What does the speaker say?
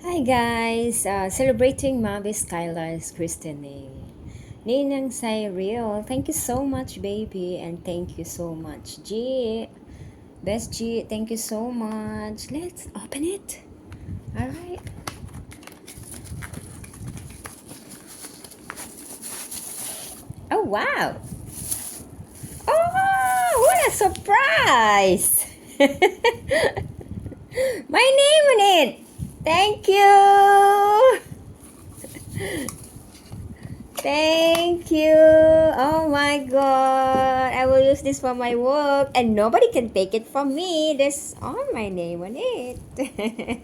Hi guys, celebrating Mavi Skylar's Christine. Ninang Cyril, thank you so much baby and thank you so much G. Best G, thank you so much. Let's open it. Alright. Oh wow. Oh, what a surprise. My name on it. Thank you. Thank you. Oh my god. I will use this for my work and nobody can take it from me. There's all my name on it.